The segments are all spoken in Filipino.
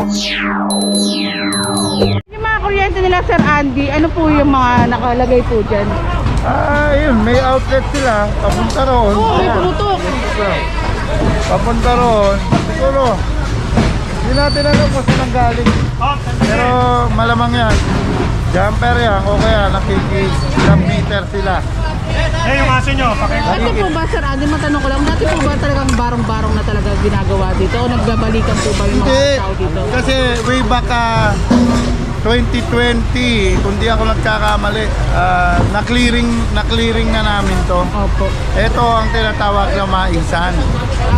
Yung mga kuryente nila Sir Andy, ano po yung mga nakalagay po dyan? Yun, may outlet sila. Papunta roon. Oo, may tumutok. Papunta roon. Siguro, hindi natin alam kung saan galing. Pero malamang yan. Jumper yan o kaya nakiki-jump meter sila. Yung aso nyo, pakita. Ito po ba Sir Andy, matanong ko lang, dati po ba talagang barong-barong na talaga ginagawa dito? O nagbabalikan po ba yung mga tao dito? Kasi way back 2020, kung di ako nagkakamali, na-clearing na namin to. Opo. Ito ang tinatawag na maisan.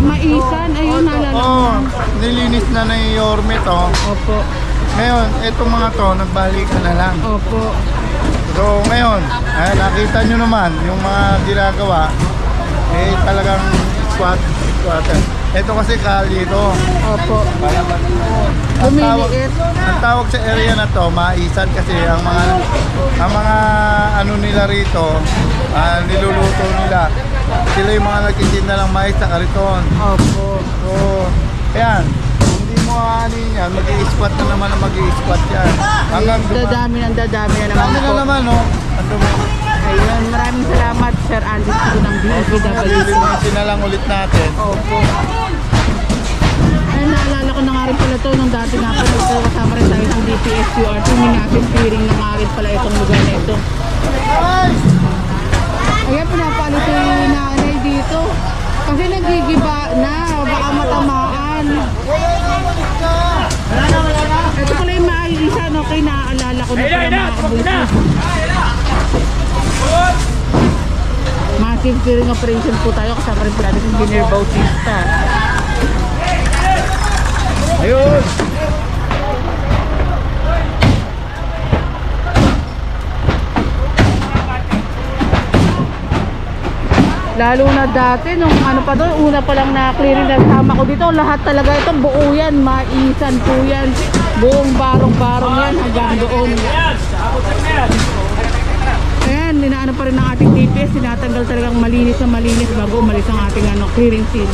Maisan, ayun, naalala ko. Oo, nilinis na ni Yorme to. Opo. Ngayon, itong mga to, nagbalikan na lang. Opo. So ngayon, nakita nyo naman yung mga ginagawa, talagang squatter. Ito kasi kali ito. Opo. Ang Lumiliit. tawag sa area na to, maisan kasi ang mga ano nila rito, niluluto nila. Sila yung mga nagtitinda ng mais sa kariton. Opo. So, ayan. Hindi mo aanin yan, mag-i-squat na naman ang mag-i-squat yan. Hanggang Dadami na naman Ano na po. naman, no? Ang dumi. Ayun, maraming salamat Sir Andy po ng DPWC. Lilinisin na lang ulit natin. Opo. Ay, naalala ko na nga rin pala to nung dati nga pala ito, kasama rin tayo ng DPSQRT. Hindi natin clearing na nga rin pala itong lugar na ito. Ayan, pinapalit yung nanay dito. Kasi nagigiba na, baka matamaan. Ito pala yung maiisan, okay, naaalala ko na pala mga kabuso. Massive clearing operation po tayo, kasama rin pala natin yung Engineer Bautista. Ayun! Lalo na dati, nung ano pa doon, una pa lang na clearing na sama ko dito, lahat talaga ito, buo yan, maisan po yan. Buong barong-barong yan hanggang doon. Ayan, ninaano pa rin ng ating TPS, tinatanggal talagang malinis na malinis bago umalis ang ating clearing scene.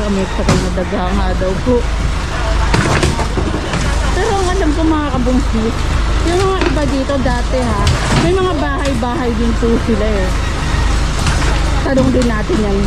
May patay na daga nga daw po. Pero ang alam ko mga kabungsi, yung mga iba dito dati ha, may mga bahay-bahay din po sila eh. Tanong din natin yan.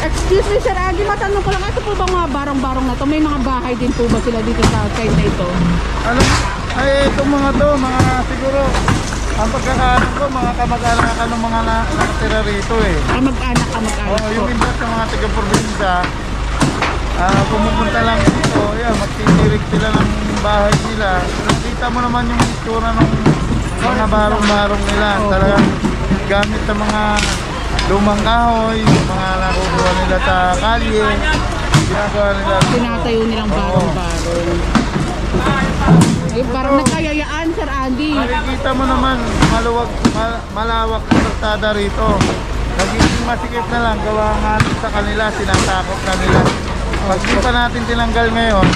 Excuse me Sir Andy, matanong ko lang, ito po bang mga barong-barong na to? May mga bahay din po ba sila dito sa side na ito? Alam, itong mga to, mga siguro, ang pagkakaalam ko, mga kamag-anak ng mga nakatira rito eh. Kamag-anak Oo, po. yung iba sa mga taga-probinsya, pumupunta lang dito, magtitirik sila ng bahay nila. Nakita mo naman yung itsura ng mga barong-barong nila. Talagang gamit ng mga lumang kahoy, yung mga nakukuha nila sa kalye, ginagawa nila. Tinatayo nilang barong-barong. Ay, parang nagkayayaan Sir Andy. Makikita mo naman, malawak na kalsada rito. Nagiging masikip na lang, gawa nga sa kanila, sinatakot na nila. Pag di pa natin tinanggal ngayon,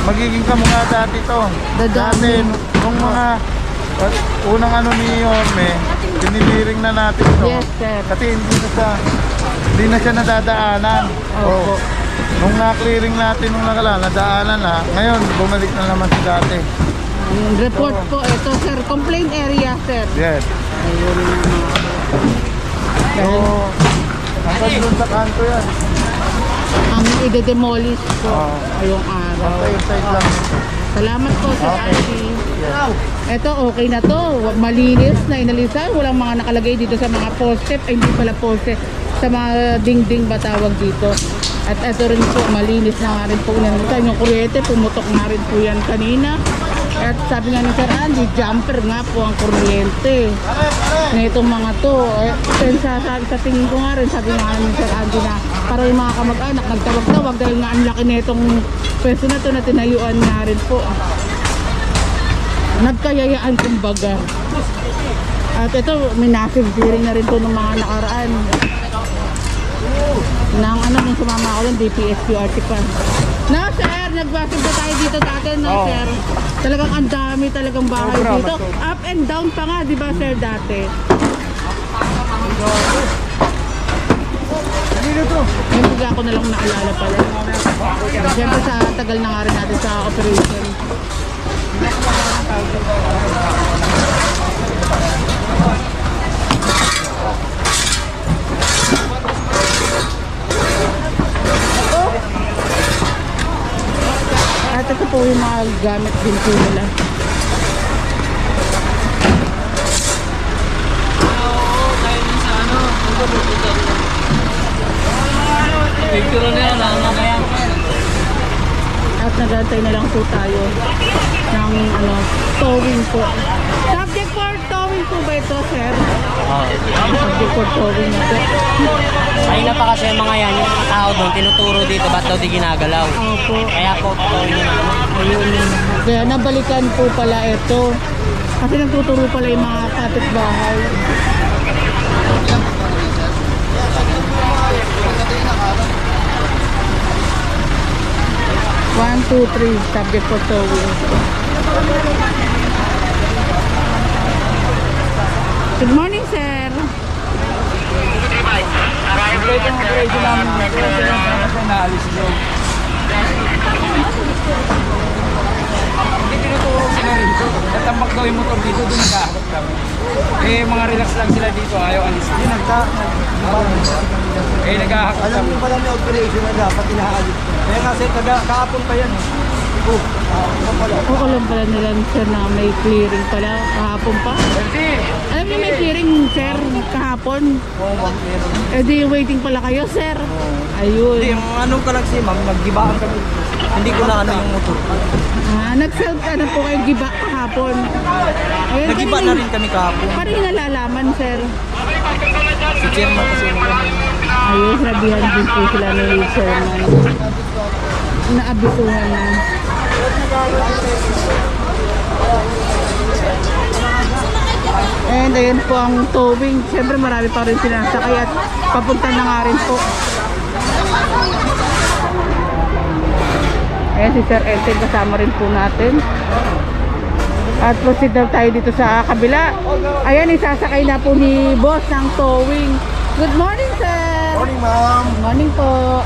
magiging kamukha dati to. Dati, nung mga unang ano ni Yorme, piniliring na natin to. Yes, sir. Kasi hindi na siya nadadaanan. Opo. Nung na-clearing natin nung nadaanan na, ngayon bumalik na naman si dati. Yung report po, ito sir, complaint area sir. Yes. Ayun na mga. So, hanggang doon sa kanto yan. Ang ide-demolish po Oo. ngayong araw. Basta yung side lang. Salamat po Sir Okay. Andy. Ito okay na to, malinis na inalisan, walang mga nakalagay dito sa mga poste, ay hindi pala poste, sa mga dingding ba tawag dito. At ito rin po, malinis na nga rin po yan. Yung kuryente, pumutok nga rin po yan kanina. At sabi nga ni Sir Andy, jumper nga po ang kuryente na itong mga to. Sa tingin ko nga rin, sabi nga ni Sir Andy na para yung mga kamag-anak nagtawag-tawag dahil nga ang laki na itong pwesto na to na tinayuan nga rin po. Nagkayayaan kumbaga. At ito, may massive hearing na rin to ng mga nakaraan. Nang nung sumama ako ng DPSQRT pa. No, sir, nagbasig na tayo dito dati, no, sir? Talagang ang dami talagang bahay dito. Up and down pa nga, di ba, sir, dati? Yung bigla ko na lang naalala pala. Siyempre sa tagal na nga rin natin sa operation. At ito po yung mga gamit din po nila. At nagantay na lang po tayo ng towing po. Subject for towing po ba ito, sir? Subject for towing na po. Kanina pa kasi yung mga yan, yung mga tao doon, tinuturo dito, ba't daw di ginagalaw? Opo. Kaya po, tawin nyo na. Ayun. Kaya nabalikan po pala ito. Kasi nagtuturo pala yung mga kapitbahay. One, two, three, subject for towing. Good morning, sir. Tinuturo sila rito. Natambak daw yung motor dito, doon nag-aakot kami. Eh, mga relax lang sila dito, ayaw alis. Nag-aakot kami. Alam mo pala may operation na dapat inaalis. Kaya kasi kahapon pa yan. O alam pala nila, sir, na may clearing pala kahapon pa. Alam niyo may clearing, sir, kahapon. Oo, ma'am, meron. Eh di waiting pala kayo, sir. Ayun. Hindi, ka lang si ma'am, naggibaan kami. Hindi ko na yung motor. Nag-self po kayo giba kahapon. Ayun, Naggiba na rin kami kahapon. Paano yung nalalaman, sir? Si chairman kasi Ayun, sabihan din po sila ni chairman. Naabisuhan na. And ayun po ang towing. Siyempre marami pa rin sinasakay at papunta na nga rin po. Ayan si Sir Elton, kasama rin po natin. At proceed na tayo dito sa kabila. Ayan, isasakay na po ni boss ng towing. Good morning, sir! Morning, ma'am. Morning po.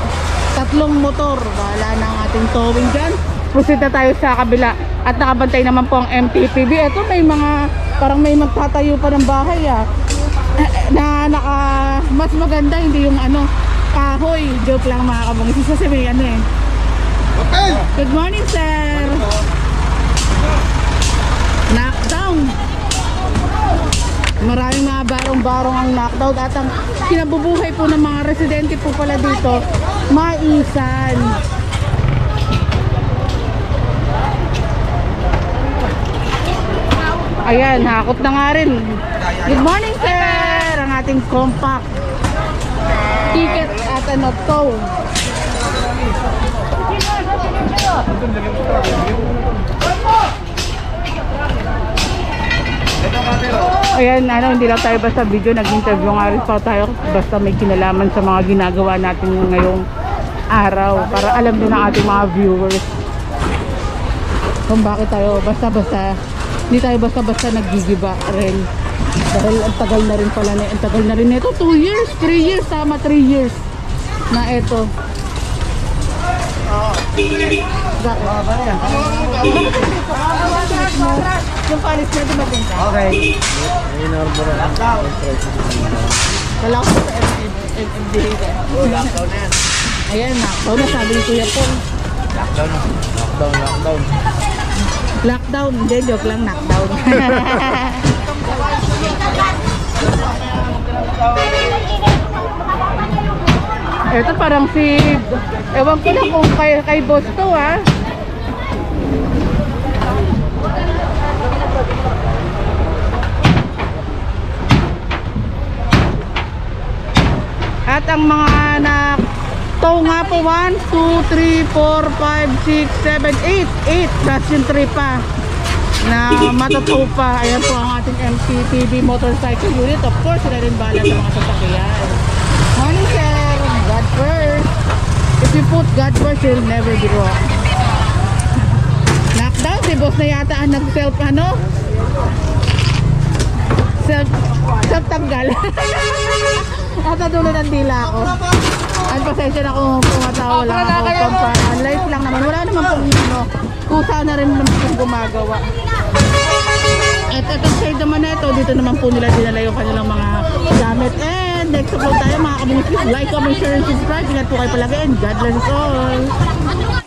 3 motor. Wala na ang ating towing dyan. Proceed na tayo sa kabila. At nakabantay naman po ang MTPB. Ito may mga, parang may magtatayo pa ng bahay na mas maganda, hindi yung kahoy. Joke lang mga kabangis. Kasi may Okay! Good morning, sir! Knockdown! Maraming mga barong-barong ang knockdown at ang kinabubuhay po ng mga residente po pala dito, maisan. Ayan, hakot na nga rin. Good morning, sir! Ang ating compact ticket at tow. Ayan, hindi lang tayo basta video, nag-interview nga rin pa tayo basta may kinalaman sa mga ginagawa natin ngayong araw para alam din ng ating mga viewers kung bakit tayo basta-basta, hindi tayo basta-basta naggigiba rin dahil ang tagal na rin pala ang tagal na rin ito, 2 years, 3 years, tama 3 years na ito. Yung palis na dumating ka? Okay. Kala ko sa MMDA ka. Ayan, knockdown na sabi ni Kuya Paul. Lockdown. Lockdown, hindi, joke lang, knockdown. Ito parang si... Ewan ko na kung kay boss to ah. At ang mga anak tow nga po 1, 2, 3, 4, 5, 6, 7, 8 plus yung 3 pa na matatow pa. Ayan po ang ating MPTV motorcycle unit. Of course, sila rin bala sa mga sasakyan. Morning sir, God first. If you put God first, you'll never be wrong. Knockdown, si boss na yata ang nag-self self-tanggal. At dulo ng dila ako. Ang pasensya na kung pumatawa lang ako. Life lang naman. Wala naman pong kusa na rin naman kung gumagawa. At ito side naman na ito, dito naman po nila dinala yung kanilang mga gamit. And next upload tayo mga communities. Like, comment, share, and subscribe. Ingat po kayo palagi and God bless us all.